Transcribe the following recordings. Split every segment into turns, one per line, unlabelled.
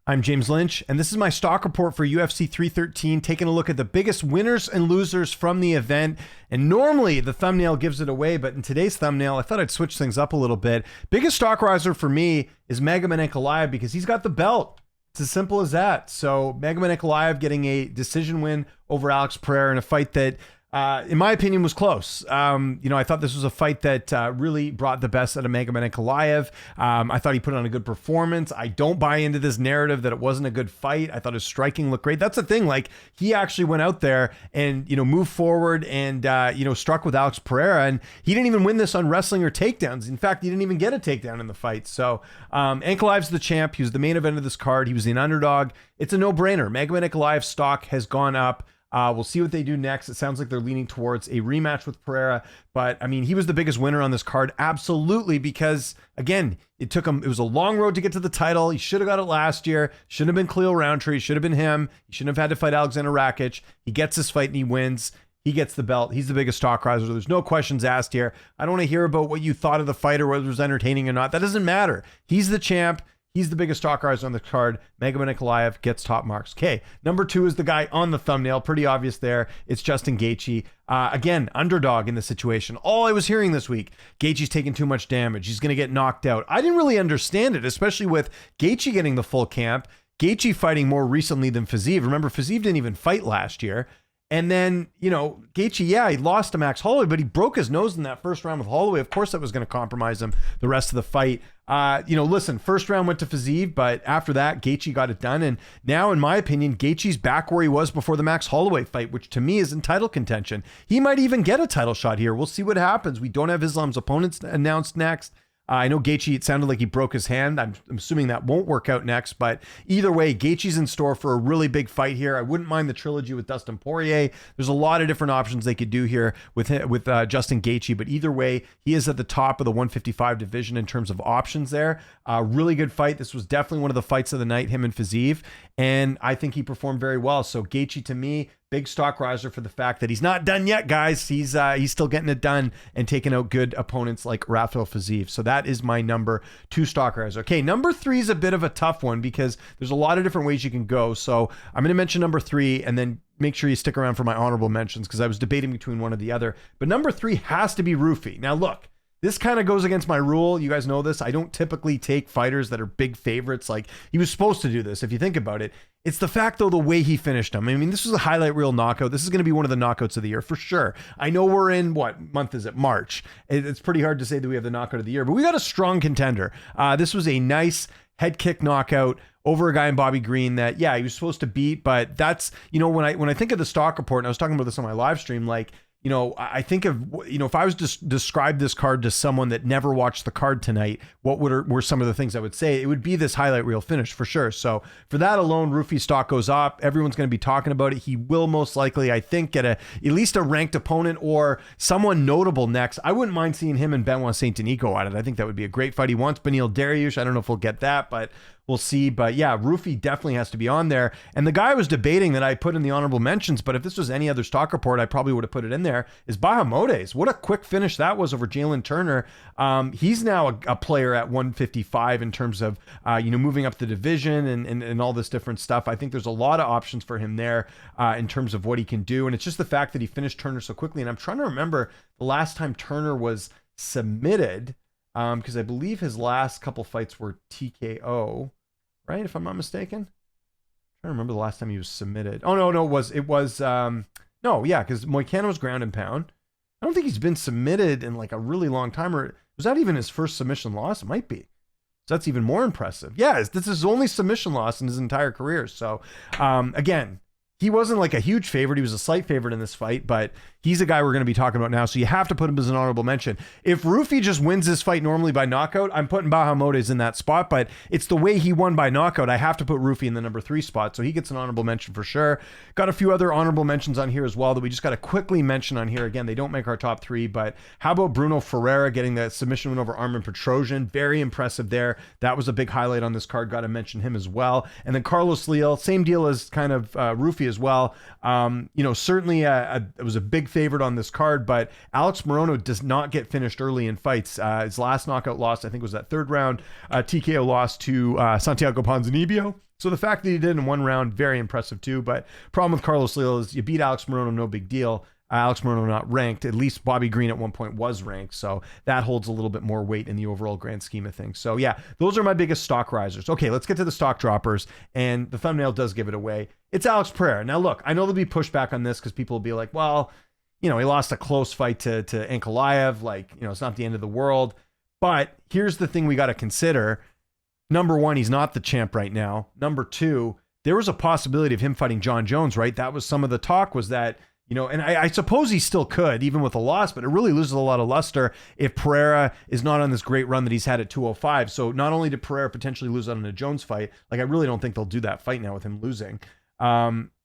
I'm James Lynch, and this is my stock report for UFC 313, taking a look at the biggest winners and losers from the event. And normally the thumbnail gives it away, but in today's thumbnail, I thought I'd switch things up a little bit. Biggest stock riser for me is Magomed Ankalaev because he's got the belt. It's as simple as that. So Magomed Ankalaev getting a decision win over Alex Pereira in a fight that, in my opinion, was close. I thought this was a fight that really brought the best out of Magomed Ankalaev. I thought he put on a good performance. I don't buy into this narrative that it wasn't a good fight. I thought his striking looked great. That's the thing. Like, he actually went out there and, moved forward and, struck with Alex Pereira. And he didn't even win this on wrestling or takedowns. In fact, he didn't even get a takedown in the fight. So Ankalaev's the champ. He was the main event of this card. He was an underdog. It's a no-brainer. Magomed Ankalaev's stock has gone up. We'll see what they do next. It sounds like they're leaning towards a rematch with Pereira, but I mean, he was the biggest winner on this card. Absolutely. Because again, it was a long road to get to the title. He should have got it last year. Shouldn't have been Khalil Roundtree. Should have been him. He shouldn't have had to fight Alexander Rakic. He gets this fight and he wins. He gets the belt. He's the biggest stock riser. There's no questions asked here. I don't want to hear about what you thought of the fight or whether it was entertaining or not. That doesn't matter. He's the champ. He's the biggest stock riser on the card. Magomed Ankalaev gets top marks. Okay, number 2 is the guy on the thumbnail. Pretty obvious there. It's Justin Gaethje. Again, underdog in the situation. All I was hearing this week, Gaethje's taking too much damage. He's going to get knocked out. I didn't really understand it, especially with Gaethje getting the full camp. Gaethje fighting more recently than Fiziev. Remember, Fiziev didn't even fight last year. And then, Gaethje, he lost to Max Holloway, but he broke his nose in that first round with Holloway. Of course, that was going to compromise him the rest of the fight. Listen, first round went to Fiziev, but after that, Gaethje got it done. And now, in my opinion, Gaethje's back where he was before the Max Holloway fight, which to me is in title contention. He might even get a title shot here. We'll see what happens. We don't have Islam's opponents announced next. I know Gaethje, it sounded like he broke his hand. I'm assuming that won't work out next, but either way, Gaethje's in store for a really big fight here. I wouldn't mind the trilogy with Dustin Poirier. There's a lot of different options they could do here with Justin Gaethje, but either way, he is at the top of the 155 division in terms of options there. Really good fight. This was definitely one of the fights of the night, him and Fiziev, and I think he performed very well. So Gaethje, to me, big stock riser for the fact that he's not done yet, guys. He's still getting it done and taking out good opponents like Rafael Fiziev. So that is my number 2 stock riser. Okay, number 3 is a bit of a tough one because there's a lot of different ways you can go. So I'm going to mention number 3 and then make sure you stick around for my honorable mentions because I was debating between one or the other. But number 3 has to be Rufi. Now, look. This kind of goes against my rule. You guys know this. I don't typically take fighters that are big favorites. Like, he was supposed to do this, if you think about it. It's the fact, though, the way he finished him. I mean, this was a highlight reel knockout. This is going to be one of the knockouts of the year for sure. I know we're in, what month is it? March. It's pretty hard to say that we have the knockout of the year, but we got a strong contender. This was a nice head kick knockout over a guy in Bobby Green that, he was supposed to beat. But that's, when I think of the stock report, and I was talking about this on my live stream, like, I think of, if I was to describe this card to someone that never watched the card tonight, what were some of the things I would say? It would be this highlight reel finish for sure. So for that alone, Rufi's stock goes up. Everyone's going to be talking about it. He will most likely, I think, get at least a ranked opponent or someone notable next. I wouldn't mind seeing him and Benoit Saint-Denis go at it. I think that would be a great fight. He wants Beneil Dariush. I don't know if we'll get that, but we'll see. But yeah, Rufi definitely has to be on there. And the guy I was debating that I put in the honorable mentions, but if this was any other stock report, I probably would have put it in there, is Bahamodes. What a quick finish that was over Jalen Turner. He's now a player at 155 in terms of, moving up the division and all this different stuff. I think there's a lot of options for him there in terms of what he can do. And it's just the fact that he finished Turner so quickly. And I'm trying to remember the last time Turner was submitted, because I believe his last couple fights were TKO. Right, if I'm not mistaken. I'm trying to remember the last time he was submitted. Oh no, because Moicano was ground and pound. I don't think he's been submitted in like a really long time. Or was that even his first submission loss? It might be. So that's even more impressive. Yeah, this is his only submission loss in his entire career. So again, he wasn't like a huge favorite. He was a slight favorite in this fight, but he's a guy we're going to be talking about now. So you have to put him as an honorable mention. If Rufi just wins this fight normally by knockout, I'm putting Bahamodes in that spot, but it's the way he won by knockout. I have to put Rufi in the number 3 spot. So he gets an honorable mention for sure. Got a few other honorable mentions on here as well that we just got to quickly mention on here. Again, they don't make our top 3, but how about Bruno Ferreira getting the submission win over Armin Petrosyan? Very impressive there. That was a big highlight on this card. Got to mention him as well. And then Carlos Leal, same deal as kind of Rufi as well. Certainly it was a big favorite on this card, but Alex Morono does not get finished early in fights. His last knockout loss, I think, was that 3rd round TKO loss to Santiago Ponzinibbio. So the fact that he did in one round, very impressive too. But problem with Carlos Leal is you beat Alex Morono, no big deal. Alex Morono not ranked. At least Bobby Green at one point was ranked. So that holds a little bit more weight in the overall grand scheme of things. So yeah, those are my biggest stock risers. Okay, let's get to the stock droppers. And the thumbnail does give it away. It's Alex Pereira. Now look, I know there'll be pushback on this because people will be like, well, he lost a close fight to Ankalaev. Like, it's not the end of the world. But here's the thing we got to consider. Number one, he's not the champ right now. Number two, there was a possibility of him fighting John Jones, right? That was some of the talk, was that, and I suppose he still could, even with a loss, but it really loses a lot of luster if Pereira is not on this great run that he's had at 205. So not only did Pereira potentially lose out on a Jones fight, like I really don't think they'll do that fight now with him losing.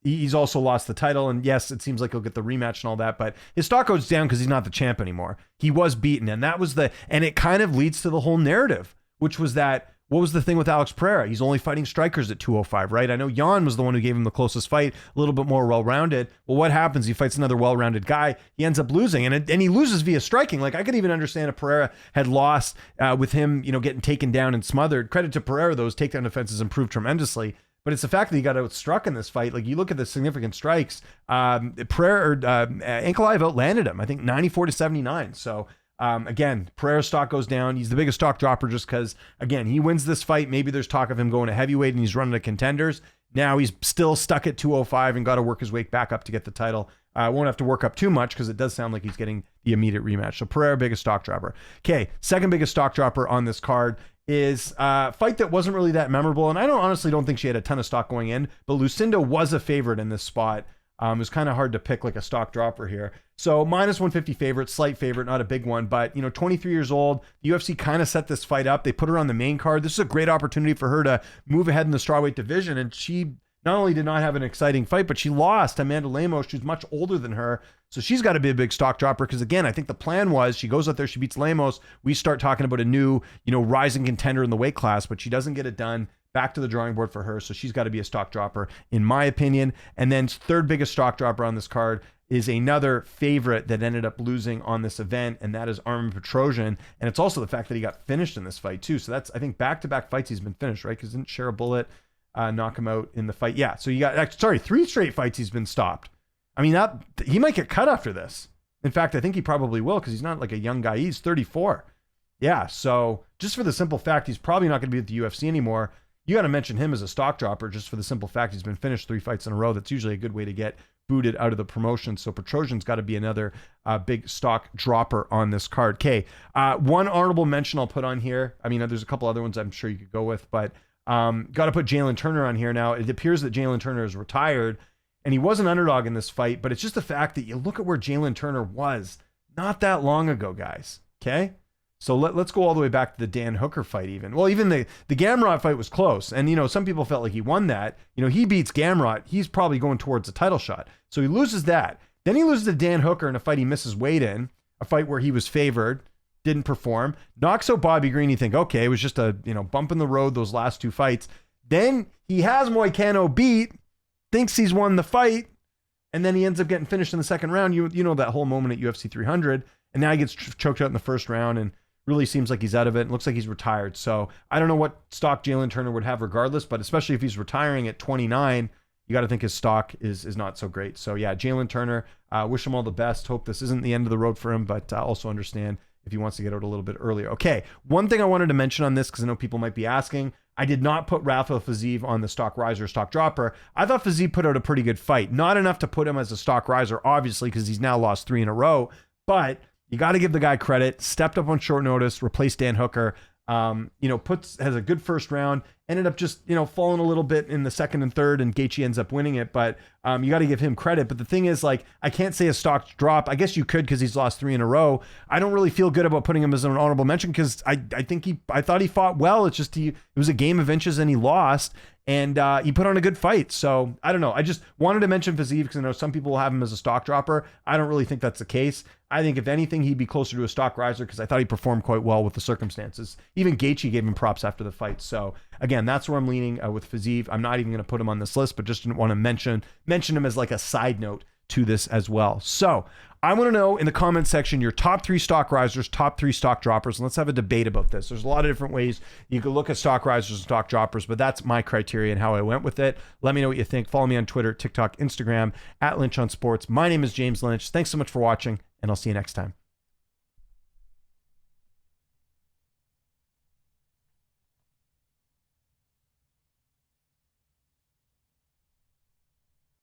He's also lost the title, and yes, it seems like he'll get the rematch and all that, but his stock goes down because he's not the champ anymore. He was beaten, and it kind of leads to the whole narrative, which was that, what was the thing with Alex Pereira? He's only fighting strikers at 205, right? I know Jan was the one who gave him the closest fight, a little bit more well-rounded. Well, what happens? He fights another well-rounded guy. He ends up losing, and he loses via striking. Like, I could even understand if Pereira had lost with him, getting taken down and smothered. Credit to Pereira, those takedown defenses improved tremendously. But it's the fact that he got outstruck in this fight. Like, you look at the significant strikes, Ankalaev outlanded him, I think 94-79. So, again, Pereira's stock goes down. He's the biggest stock dropper just because, again, he wins this fight. Maybe there's talk of him going to heavyweight and he's running to contenders. Now he's still stuck at 205 and got to work his way back up to get the title. Won't have to work up too much because it does sound like he's getting the immediate rematch. So Pereira, biggest stock dropper. Okay, second biggest stock dropper on this card is a fight that wasn't really that memorable. And I honestly don't think she had a ton of stock going in, but Lucinda was a favorite in this spot. It was kind of hard to pick like a stock dropper here. So minus 150 favorite, slight favorite, not a big one, but 23 years old. The UFC kind of set this fight up. They put her on the main card. This is a great opportunity for her to move ahead in the strawweight division. And she not only did not have an exciting fight, but she lost to Amanda Lemos. She's much older than her. So she's got to be a big stock dropper because, again, I think the plan was she goes out there, she beats Lemos. We start talking about a new, rising contender in the weight class, but she doesn't get it done. Back to the drawing board for her. So she's got to be a stock dropper, in my opinion. And then third biggest stock dropper on this card is another favorite that ended up losing on this event, and that is Armen Petrosyan. And it's also the fact that he got finished in this fight, too. So that's, I think, back-to-back fights he's been finished, right? Because didn't share a bullet knock him out in the fight? Yeah, so you got, 3 straight fights he's been stopped. I mean, he might get cut after this. In fact, I think he probably will because he's not like a young guy. He's 34. Yeah, so just for the simple fact he's probably not going to be at the UFC anymore, you got to mention him as a stock dropper just for the simple fact he's been finished 3 fights in a row. That's usually a good way to get booted out of the promotion. So Petrosyan's got to be another big stock dropper on this card. Okay, one honorable mention I'll put on here. I mean, there's a couple other ones I'm sure you could go with, but got to put Jalen Turner on here now. It appears that Jalen Turner is retired, and he was an underdog in this fight, but it's just the fact that you look at where Jalen Turner was not that long ago, guys. Okay? So let's go all the way back to the Dan Hooker fight even. Well, even the Gamrot fight was close. And, some people felt like he won that. He beats Gamrot. He's probably going towards a title shot. So he loses that. Then he loses to Dan Hooker in a fight he misses weight in, a fight where he was favored, didn't perform. Knocks out Bobby Green. You think, okay, it was just a, bump in the road those last 2 fights. Then he has Moicano beat, thinks he's won the fight, and then he ends up getting finished in the second round. You know that whole moment at UFC 300. And now he gets choked out in the first round and really seems like he's out of it. It looks like he's retired. So I don't know what stock Jalen Turner would have regardless, but especially if he's retiring at 29, you got to think his stock is not so great. So yeah, Jalen Turner, wish him all the best. Hope this isn't the end of the road for him, but also understand if he wants to get out a little bit earlier. Okay, one thing I wanted to mention on this, because I know people might be asking, I did not put Rafael Fiziev on the stock riser, stock dropper. I thought Fiziev put out a pretty good fight. Not enough to put him as a stock riser, obviously, because he's now lost 3 in a row, but you got to give the guy credit. Stepped up on short notice, replaced Dan Hooker. Has a good first round. Ended up just, falling a little bit in the second and third, and Gaethje ends up winning it. But you got to give him credit. But the thing is, like, I can't say a stock drop. I guess you could because he's lost 3 in a row. I don't really feel good about putting him as an honorable mention because I thought he fought well. It's just it was a game of inches and he lost. And he put on a good fight. So I don't know. I just wanted to mention Fiziev because I know some people will have him as a stock dropper. I don't really think that's the case. I think if anything, he'd be closer to a stock riser because I thought he performed quite well with the circumstances. Even Gaethje gave him props after the fight. So again, that's where I'm leaning with Fiziev. I'm not even going to put him on this list, but just didn't want to mention him as like a side note to this as well. So I want to know in the comment section your top 3 stock risers, top 3 stock droppers, and let's have a debate about this. There's a lot of different ways you could look at stock risers and stock droppers, but that's my criteria and how I went with it. Let me know what you think. Follow me on Twitter, TikTok, Instagram, @Lynch on Sports. My name is James Lynch. Thanks so much for watching, and I'll see you next time.